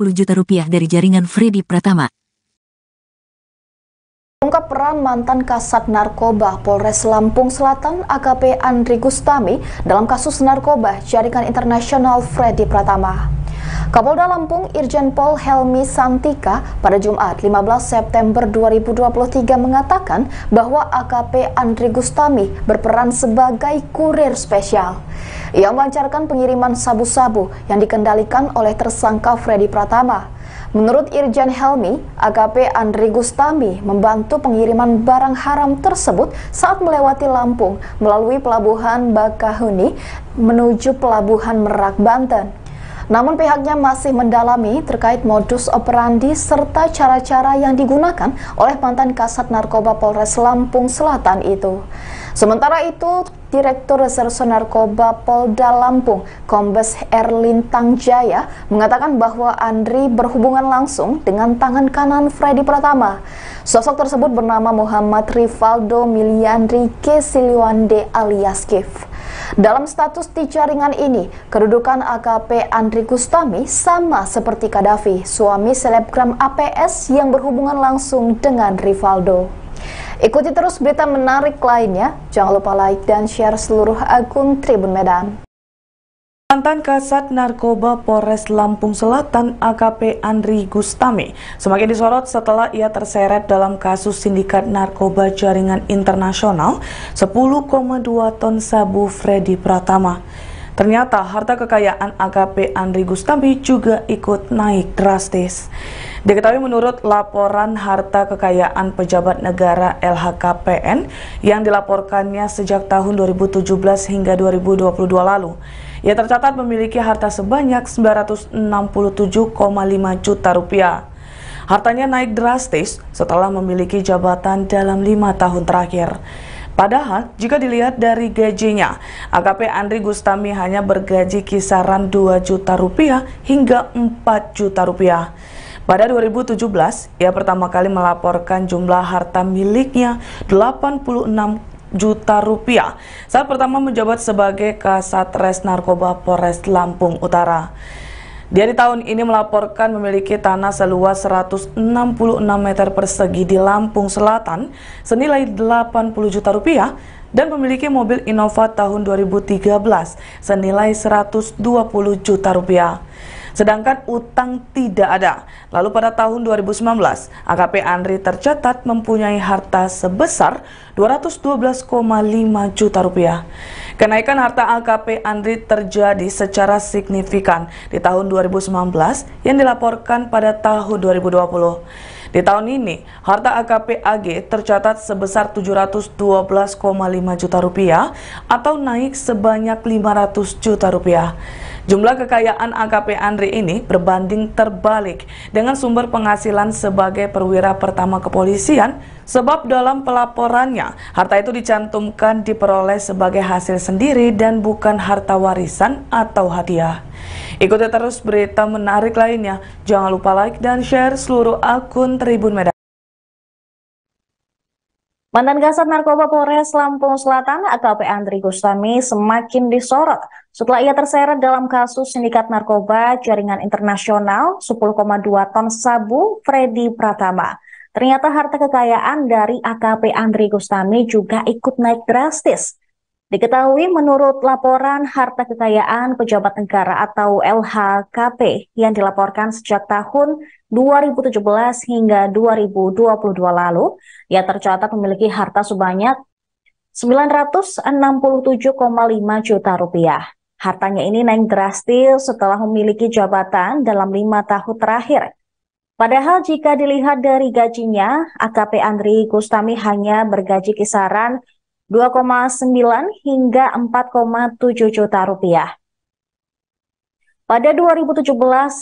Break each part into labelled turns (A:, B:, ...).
A: juta rupiah dari jaringan Freddy Pratama.
B: Ungkap peran mantan Kasat Narkoba Polres Lampung Selatan AKP Andri Gustami dalam kasus narkoba jaringan internasional Freddy Pratama. Kapolda Lampung Irjen Pol Helmi Santika pada Jumat 15 September 2023 mengatakan bahwa AKP Andri Gustami berperan sebagai kurir spesial. Ia melancarkan pengiriman sabu-sabu yang dikendalikan oleh tersangka Freddy Pratama. Menurut Irjen Helmi, AKP Andri Gustami membantu pengiriman barang haram tersebut saat melewati Lampung melalui Pelabuhan Bakahuni menuju Pelabuhan Merak, Banten. Namun pihaknya masih mendalami terkait modus operandi serta cara-cara yang digunakan oleh mantan Kasat Narkoba Polres Lampung Selatan itu. Sementara itu, Direktur Reserse Narkoba Polda Lampung, Kombes Erlintang Jaya, mengatakan bahwa Andri berhubungan langsung dengan tangan kanan Freddy Pratama. Sosok tersebut bernama Muhammad Rivaldo Miliandri Kesiliwande alias Kif. Dalam status di jaringan ini, kedudukan AKP Andri Gustami sama seperti Kadafi, suami selebgram APS yang berhubungan langsung dengan Rivaldo. Ikuti terus berita menarik lainnya, jangan lupa like dan share seluruh akun Tribun Medan.
C: Mantan Kasat Narkoba Polres Lampung Selatan AKP Andri Gustami semakin disorot setelah ia terseret dalam kasus sindikat narkoba jaringan internasional 10,2 ton sabu Freddy Pratama. Ternyata harta kekayaan AKP Andri Gustami juga ikut naik drastis. Diketahui menurut laporan harta kekayaan pejabat negara LHKPN yang dilaporkannya sejak tahun 2017 hingga 2022 lalu, ia tercatat memiliki harta sebanyak 967,5 juta rupiah. Hartanya naik drastis setelah memiliki jabatan dalam 5 tahun terakhir. Padahal, jika dilihat dari gajinya, AKP Andri Gustami hanya bergaji kisaran 2 juta rupiah hingga 4 juta rupiah. Pada 2017, ia pertama kali melaporkan jumlah harta miliknya 86 juta rupiah saat pertama menjabat sebagai Kasat Res Narkoba Polres Lampung Utara. Dia di tahun ini melaporkan memiliki tanah seluas 166 meter persegi di Lampung Selatan senilai 80 juta rupiah dan memiliki mobil Innova tahun 2013 senilai 120 juta rupiah. Sedangkan utang tidak ada. Lalu pada tahun 2019, AKP Andri tercatat mempunyai harta sebesar 212,5 juta rupiah. Kenaikan harta AKP Andri terjadi secara signifikan di tahun 2019 yang dilaporkan pada tahun 2020. Di tahun ini, harta AKP AG tercatat sebesar 712,5 juta rupiah atau naik sebanyak 500 juta rupiah. Jumlah kekayaan AKP Andri ini berbanding terbalik dengan sumber penghasilan sebagai perwira pertama kepolisian, sebab dalam pelaporannya, harta itu dicantumkan diperoleh sebagai hasil sendiri dan bukan harta warisan atau hadiah. Ikuti terus berita menarik lainnya, jangan lupa like dan share seluruh akun Tribun Medan.
D: Mantan Kasat Narkoba Polres Lampung Selatan AKP Andri Gustami semakin disorot setelah ia terseret dalam kasus sindikat narkoba jaringan internasional 10,2 ton sabu Freddy Pratama. Ternyata harta kekayaan dari AKP Andri Gustami juga ikut naik drastis. Diketahui menurut laporan harta kekayaan pejabat negara atau LHKP yang dilaporkan sejak tahun 2017 hingga 2022 lalu, ia tercatat memiliki harta sebanyak 967,5 juta rupiah. Hartanya ini naik drastis setelah memiliki jabatan dalam 5 tahun terakhir. Padahal jika dilihat dari gajinya, AKP Andri Gustami hanya bergaji kisaran 2,9 hingga 4,7 juta rupiah. Pada 2017,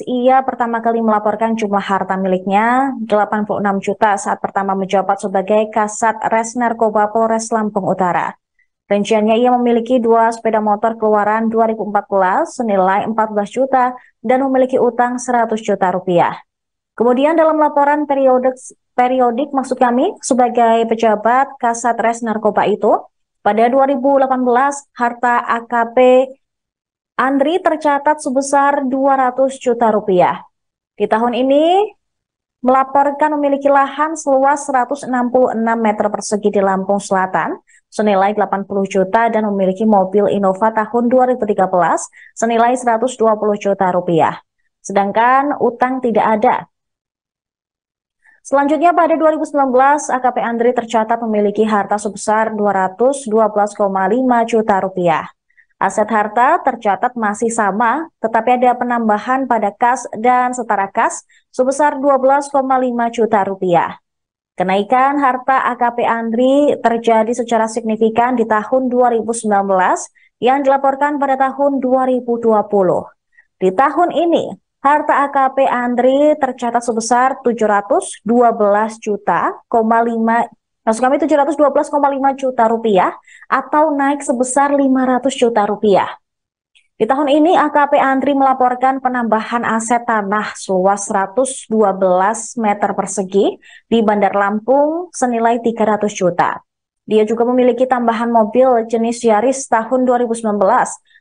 D: ia pertama kali melaporkan jumlah harta miliknya 86 juta saat pertama menjabat sebagai Kasat Res Narkoba Polres Lampung Utara. Rinciannya ia memiliki 2 sepeda motor keluaran 2014 senilai 14 juta dan memiliki utang 100 juta rupiah. Kemudian dalam laporan periodik maksud kami sebagai pejabat Kasat Res Narkoba itu, pada 2018 harta AKP Andri tercatat sebesar 200 juta rupiah. Di tahun ini melaporkan memiliki lahan seluas 166 meter persegi di Lampung Selatan senilai 80 juta dan memiliki mobil Innova tahun 2013 senilai 120 juta rupiah. Sedangkan utang tidak ada. Selanjutnya pada 2019, AKP Andri tercatat memiliki harta sebesar 212,5 juta rupiah. Aset harta tercatat masih sama, tetapi ada penambahan pada kas dan setara kas sebesar 12,5 juta rupiah. Kenaikan harta AKP Andri terjadi secara signifikan di tahun 2019 yang dilaporkan pada tahun 2020. Di tahun ini, harta AKP Andri tercatat sebesar 712,5 juta rupiah atau naik sebesar 500 juta rupiah. Di tahun ini AKP Andri melaporkan penambahan aset tanah seluas 112 meter persegi di Bandar Lampung senilai 300 juta. Dia juga memiliki tambahan mobil jenis Yaris tahun 2019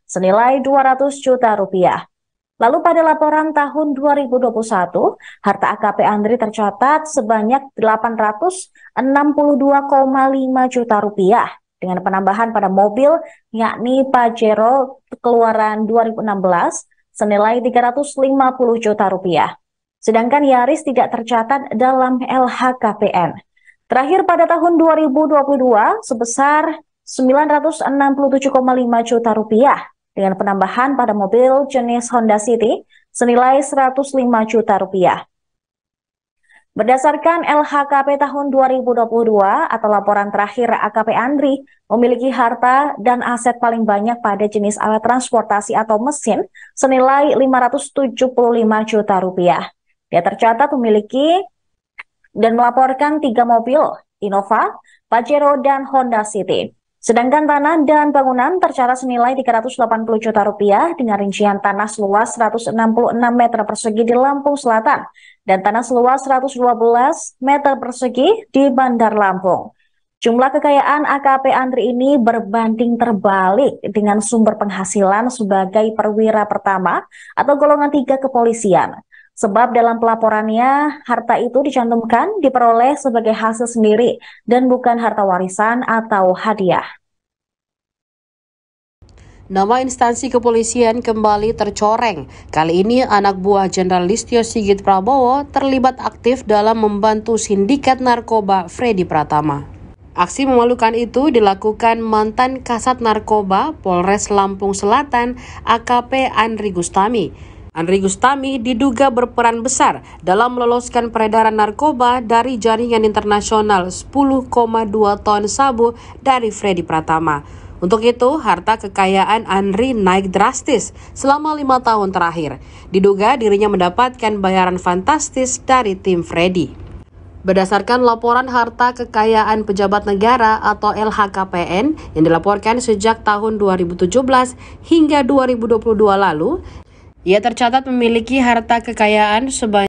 D: senilai 200 juta rupiah. Lalu pada laporan tahun 2021, harta AKP Andri tercatat sebanyak 862,5 juta rupiah dengan penambahan pada mobil yakni Pajero keluaran 2016 senilai 350 juta rupiah. Sedangkan Yaris tidak tercatat dalam LHKPN. Terakhir pada tahun 2022 sebesar 967,5 juta rupiah. Dengan penambahan pada mobil jenis Honda City senilai 105 juta rupiah. Berdasarkan LHKP tahun 2022 atau laporan terakhir AKP Andri memiliki harta dan aset paling banyak pada jenis alat transportasi atau mesin senilai 575 juta rupiah. Dia tercatat memiliki dan melaporkan 3 mobil Innova, Pajero, dan Honda City. Sedangkan tanah dan bangunan tercatat senilai 380 juta rupiah dengan rincian tanah seluas 166 meter persegi di Lampung Selatan dan tanah seluas 112 meter persegi di Bandar Lampung. Jumlah kekayaan AKP Andri ini berbanding terbalik dengan sumber penghasilan sebagai perwira pertama atau golongan 3 kepolisian. Sebab dalam pelaporannya, harta itu dicantumkan diperoleh sebagai hasil sendiri dan bukan harta warisan atau hadiah.
E: Nama instansi kepolisian kembali tercoreng. Kali ini anak buah Jenderal Listio Sigit Prabowo terlibat aktif dalam membantu sindikat narkoba Freddy Pratama. Aksi memalukan itu dilakukan mantan Kasat Narkoba Polres Lampung Selatan AKP Andri Gustami. Andri Gustami diduga berperan besar dalam meloloskan peredaran narkoba dari jaringan internasional 10,2 ton sabu dari Freddy Pratama. Untuk itu, harta kekayaan Andri naik drastis selama 5 tahun terakhir. Diduga dirinya mendapatkan bayaran fantastis dari tim Freddy. Berdasarkan laporan harta kekayaan pejabat negara atau LHKPN yang dilaporkan sejak tahun 2017 hingga 2022 lalu, ia tercatat memiliki harta kekayaan sebanyak